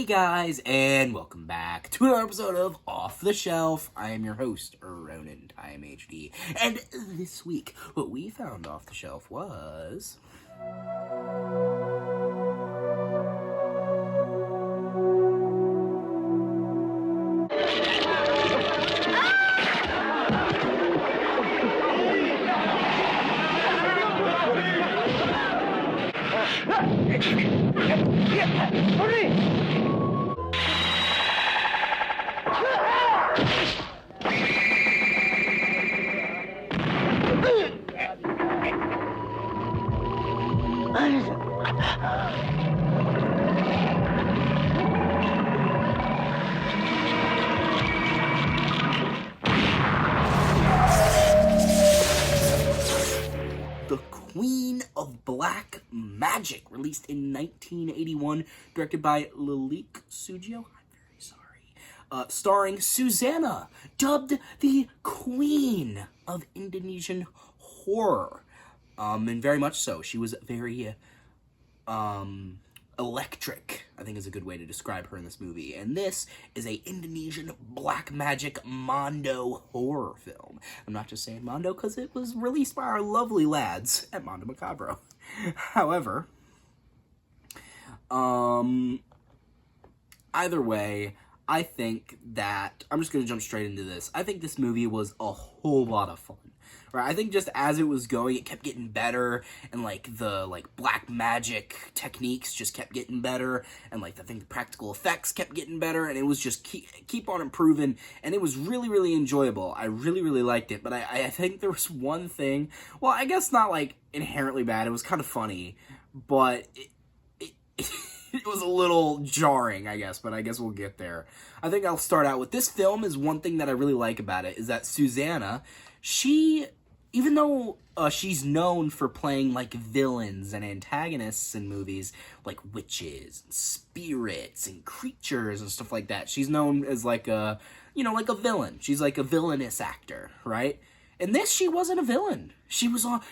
guys, and welcome back to another episode of Off the Shelf. I am your host, Ronan Time HD, and this week, what we found off the shelf was... The Queen of Black Magic, released in 1981, directed by Liliek, Sudjio, I'm very sorry, starring Suzzanna, dubbed the Queen of Indonesian horror, and very much so. She was very, electric, I think is a good way to describe her in this movie. And this is a Indonesian black magic Mondo horror film. I'm not just saying Mondo because it was released by our lovely lads at Mondo Macabro. However, either way, I think that, I'm just going to jump straight into this. I think this movie was a whole lot of fun. Right? I think just as it was going, it kept getting better, and the black magic techniques just kept getting better, and I think the practical effects kept getting better, and it was just keep on improving, and it was really, really enjoyable. I really, really liked it, but I think there was one thing, well, I guess not inherently bad. It was kind of funny, but it was a little jarring, I guess, but I guess we'll get there. I think I'll start out with this film. Is one thing that I really like about it is that Suzzanna, even though she's known for playing villains and antagonists in movies, like witches and spirits and creatures and stuff like that, she's known as a villain. She's a villainous actor, right? In this, she wasn't a villain. She was a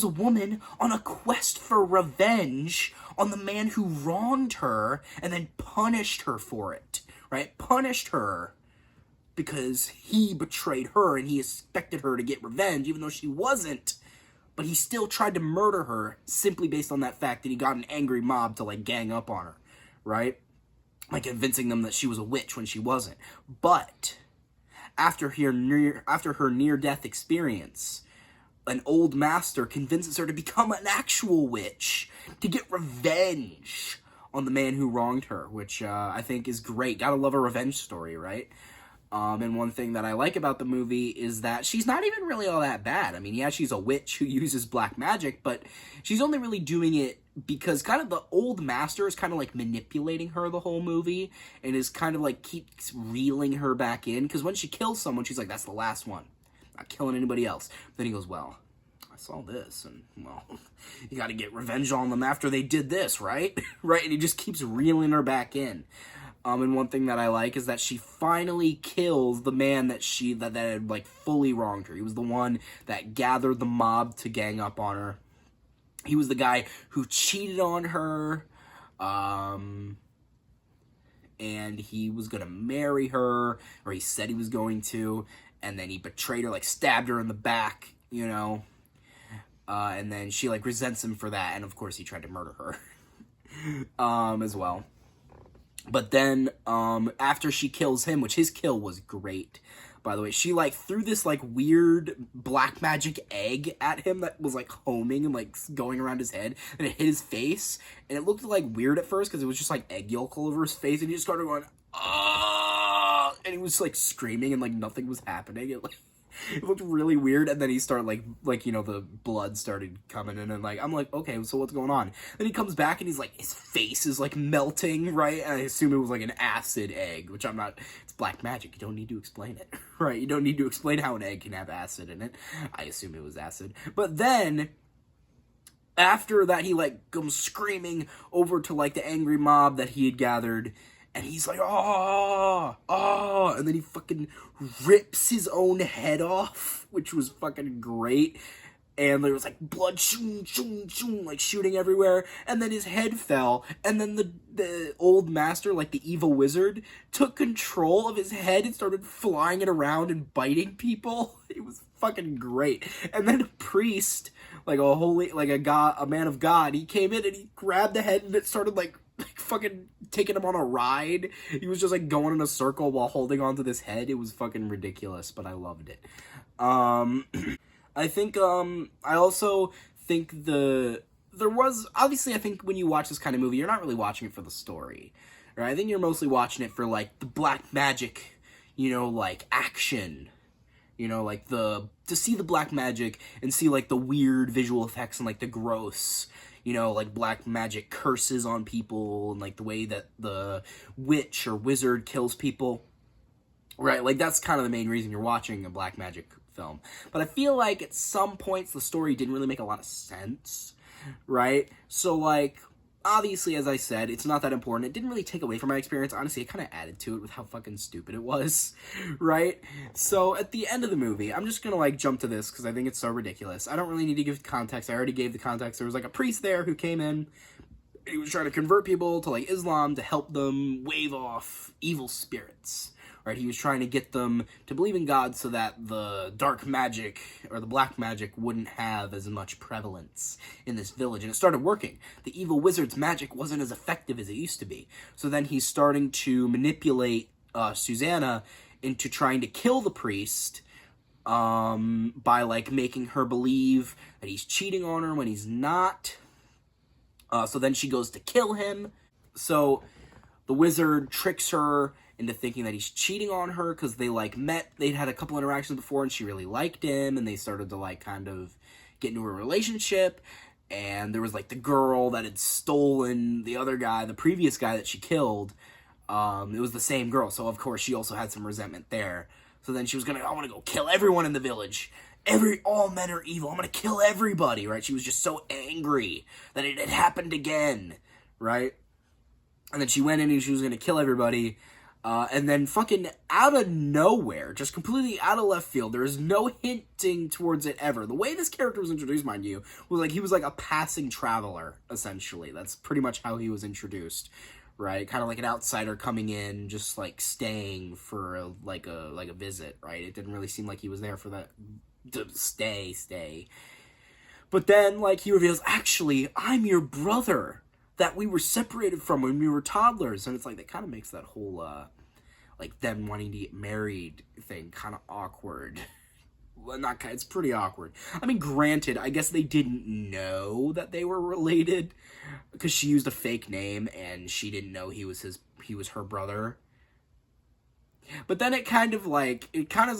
woman on a quest for revenge on the man who wronged her and then punished her for it, right? Punished her because he betrayed her and he expected her to get revenge, even though she wasn't. But he still tried to murder her simply based on that fact that he got an angry mob to gang up on her, right? Convincing them that she was a witch when she wasn't. But after her near-death experience, an old master convinces her to become an actual witch to get revenge on the man who wronged her, which I think is great. Gotta love a revenge story, right? And one thing that I like about the movie is that she's not even really all that bad. I mean, yeah, she's a witch who uses black magic, but she's only really doing it because kind of the old master is kind of manipulating her the whole movie, and is kind of keeps reeling her back in, because when she kills someone, she's like, that's the last one. Not killing anybody else. Then he goes, well, I saw this, and, well, you gotta get revenge on them after they did this, right? Right? And he just keeps reeling her back in. And one thing that I like is that she finally kills the man that had fully wronged her. He was the one that gathered the mob to gang up on her. He was the guy who cheated on her, and he was gonna marry her, or he said he was going to, and then he betrayed her, stabbed her in the back, and then she resents him for that, and of course he tried to murder her, as well. But then, after she kills him, which his kill was great, by the way, she, threw this, weird black magic egg at him that was, homing and, going around his head, and it hit his face, and it looked, weird at first, because it was just, egg yolk all over his face, and he just started going, ah, and he was, screaming, and, nothing was happening. It looked really weird, and then he started, the blood started coming in, and, I'm like, okay, so what's going on? Then he comes back, and he's, his face is, melting, right? And I assume it was, an acid egg, which I'm not, it's black magic, you don't need to explain it, right? You don't need to explain how an egg can have acid in it. I assume it was acid. But then, after that, he, comes screaming over to, the angry mob that he had gathered, and he's like, oh, and then he fucking rips his own head off, which was fucking great. and there was like blood like shooting everywhere, and then his head fell, and then the old master, like the evil wizard, took control of his head and started flying it around and biting people. It was fucking great. And then a priest, like a man of God, he came in and he grabbed the head and it started like fucking taking him on a ride. He was just like going in a circle while holding onto this head. It was fucking ridiculous, but I loved it. I think, I also think there was, obviously I think when you watch this kind of movie, you're not really watching it for the story, right? I think you're mostly watching it for, like, the black magic, you know, like, action, you know, like, to see the black magic and see, like, the weird visual effects and, like, the gross, you know, like, black magic curses on people and, like, the way that the witch or wizard kills people, right? Like, that's kind of the main reason you're watching a black magic film. But I feel like at some points the story didn't really make a lot of sense, right? So, like, obviously, as I said, it's not that important. It didn't really take away from my experience. Honestly, it kind of added to it with how fucking stupid it was, right? So, at the end of the movie, I'm just gonna, like, jump to this because I think it's so ridiculous. I don't really need to give context. I already gave the context. There was, like, a priest there who came in. He was trying to convert people to, like, Islam to help them wave off evil spirits. Right, he was trying to get them to believe in God so that the dark magic, or the black magic, wouldn't have as much prevalence in this village. And it started working. The evil wizard's magic wasn't as effective as it used to be. So then he's starting to manipulate Suzzanna into trying to kill the priest by, like, making her believe that he's cheating on her when he's not. So then she goes to kill him. So the wizard tricks her into thinking that he's cheating on her because they, like, met. They'd had a couple interactions before and she really liked him and they started to, like, kind of get into a relationship. And there was, like, the girl that had stolen the other guy, the previous guy that she killed. It was the same girl, so of course she also had some resentment there. So then she was I want to go kill everyone in the village. All men are evil. I'm gonna kill everybody, right? She was just so angry that it had happened again, right? And then she went in and she was gonna kill everybody. And then fucking out of nowhere, just completely out of left field, there is no hinting towards it ever. The way this character was introduced, mind you, was like he was like a passing traveler, essentially. That's pretty much how he was introduced, right? Kind of like an outsider coming in, just like staying for a visit, right? It didn't really seem like he was there for that, to stay. But then, like, he reveals, actually, I'm your brother that we were separated from when we were toddlers. And it's like, that kind of makes that whole, like, them wanting to get married thing kind of awkward. Well, it's pretty awkward. I mean, granted, I guess they didn't know that they were related because she used a fake name and she didn't know he was her brother. But then it kind of is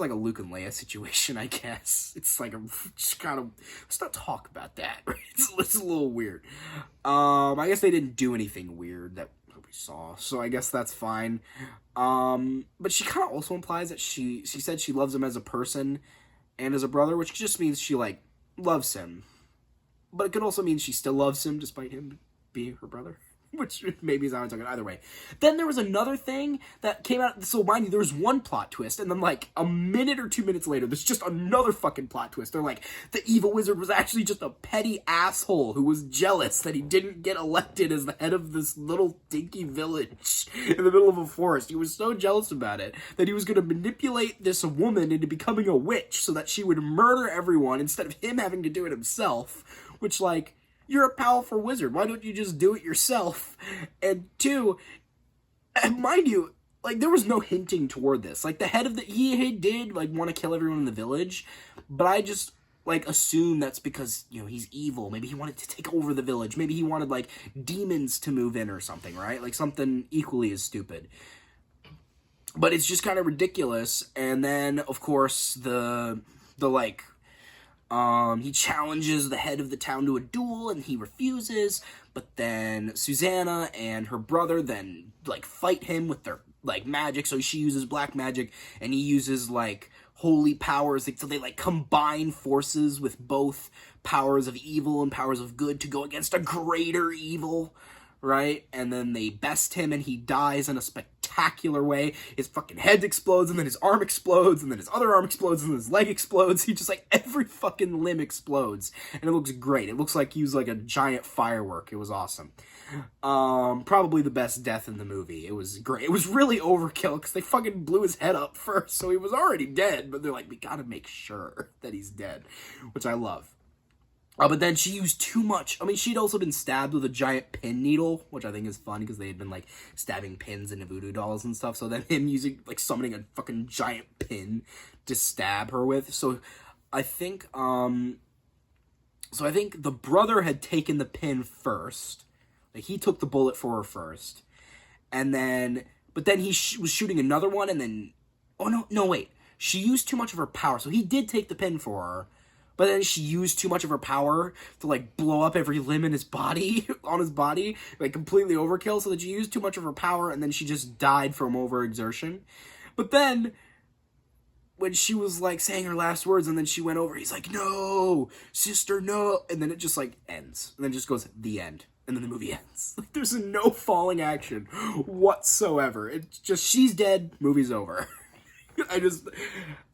like a Luke and Leia situation, I guess. It's like let's not talk about that, right? It's a little weird. I guess they didn't do anything weird that we saw, so I guess that's fine. But she kind of also implies that she said she loves him as a person and as a brother, which just means she, like, loves him. But it could also mean she still loves him despite him being her brother. Which maybe is how I'm talking either way. Then there was another thing that came out. So mind you, there was one plot twist, and then like a minute or 2 minutes later, there's just another fucking plot twist. They're like, the evil wizard was actually just a petty asshole who was jealous that he didn't get elected as the head of this little dinky village in the middle of a forest. He was so jealous about it that he was going to manipulate this woman into becoming a witch so that she would murder everyone instead of him having to do it himself. Which, like, you're a powerful wizard. Why don't you just do it yourself? And two, and mind you, like, there was no hinting toward this. Like, the head of he did, like, want to kill everyone in the village, but I just, like, assume that's because, you know, he's evil. Maybe he wanted to take over the village. Maybe he wanted, like, demons to move in or something, right? Like, something equally as stupid. But it's just kind of ridiculous. And then, of course, he challenges the head of the town to a duel, and he refuses, but then Suzzanna and her brother then, like, fight him with their, like, magic, so she uses black magic, and he uses, like, holy powers, so they, like, combine forces with both powers of evil and powers of good to go against a greater evil, right? And then they best him, and he dies in a spectacular spectacular way. His fucking head explodes, and then his arm explodes, and then his other arm explodes, and then his leg explodes. He just, like, every fucking limb explodes, and it looks great. It looks like he was, like, a giant firework. It was awesome. Probably the best death in the movie. It was great. It was really overkill, because they fucking blew his head up first, so he was already dead, but they're like, we gotta make sure that he's dead, which I love. But then she used too much. I mean, she'd also been stabbed with a giant pin needle, which I think is fun because they had been, like, stabbing pins into voodoo dolls and stuff. So then him using, like, summoning a fucking giant pin to stab her with. So I think the brother had taken the pin first. Like, he took the bullet for her first. And then, but then he was shooting another one and then, oh, no, wait. She used too much of her power. So he did take the pin for her. But then she used too much of her power to, like, blow up every limb in his body, on his body, like, completely overkill, so that she used too much of her power, and then she just died from overexertion. But then, when she was, like, saying her last words, and then she went over, he's like, no, sister, no, and then it just, like, ends. And then just goes, the end. And then the movie ends. Like, there's no falling action whatsoever. It's just, she's dead, movie's over.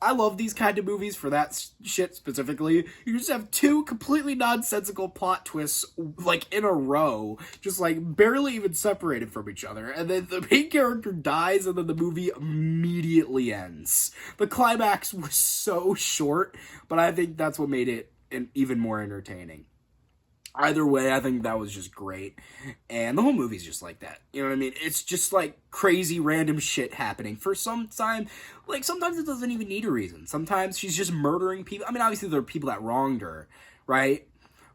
I love these kind of movies for that shit specifically. You just have two completely nonsensical plot twists, like, in a row, just, like, barely even separated from each other, and then the main character dies, and then the movie immediately ends. The climax was so short, but I think that's what made it even more entertaining. Either way, I think that was just great. And the whole movie's just like that. You know what I mean? It's just, like, crazy random shit happening. For some time, like, sometimes it doesn't even need a reason. Sometimes she's just murdering people. I mean, obviously there are people that wronged her, right?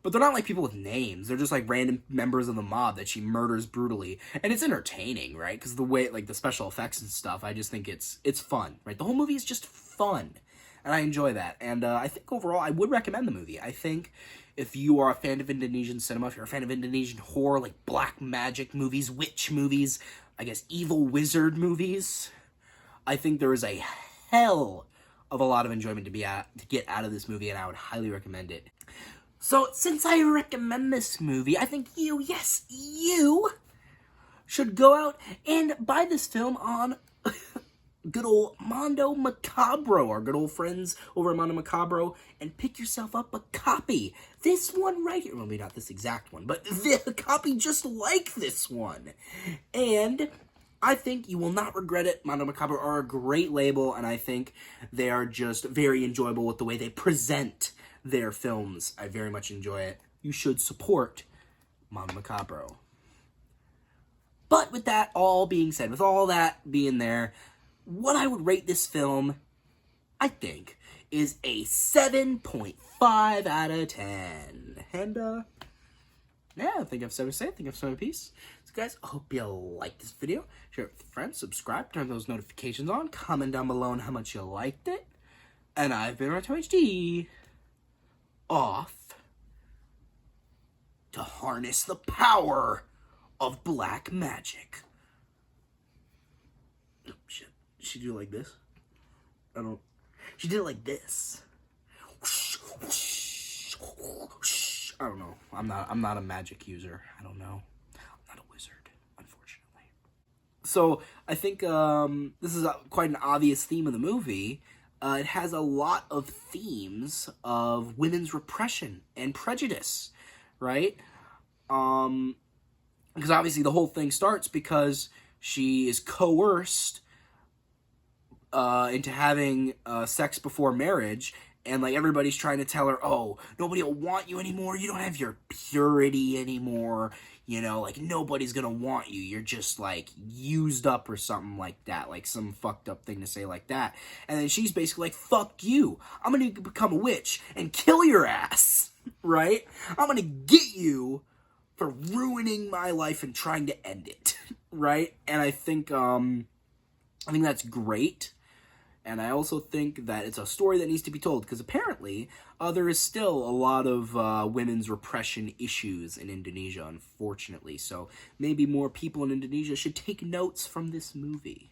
But they're not, like, people with names. They're just, like, random members of the mob that she murders brutally. And it's entertaining, right? Because the way, like, the special effects and stuff, I just think it's fun, right? The whole movie is just fun. And I enjoy that. And I think overall, I would recommend the movie. I think if you are a fan of Indonesian cinema, if you're a fan of Indonesian horror, like black magic movies, witch movies, I guess evil wizard movies, I think there is a hell of a lot of enjoyment to get out of this movie, and I would highly recommend it. So, since I recommend this movie, I think you, yes, you, should go out and buy this film on good old Mondo Macabro, our good old friends over at Mondo Macabro, and pick yourself up a copy. This one right here. Well, maybe not this exact one, but the copy just like this one. And I think you will not regret it. Mondo Macabro are a great label, and I think they are just very enjoyable with the way they present their films. I very much enjoy it. You should support Mondo Macabro. But with that all being said, with all that being there, what I would rate this film, I think, is a 7.5 out of 10. And, yeah, I think I've said what I say. I think I've said my piece. So, guys, I hope you like this video. Share it with friends. Subscribe. Turn those notifications on. Comment down below on how much you liked it. And I've been Ratu HD. Off to harness the power of black magic. Oh, shit. She do it like this? She did it like this. I don't know. I'm not a magic user. I don't know. I'm not a wizard, unfortunately. So, I think this is quite an obvious theme of the movie. It has a lot of themes of women's repression and prejudice, right? Because obviously the whole thing starts because she is coerced into having sex before marriage, and, like, everybody's trying to tell her, oh, nobody will want you anymore, you don't have your purity anymore, you know, like, nobody's gonna want you, you're just, like, used up or something like that, like, some fucked up thing to say like that, and then she's basically like, fuck you, I'm gonna become a witch and kill your ass, right? I'm gonna get you for ruining my life and trying to end it, right? And I think that's great. And I also think that it's a story that needs to be told, because apparently there is still a lot of women's repression issues in Indonesia, unfortunately. So maybe more people in Indonesia should take notes from this movie.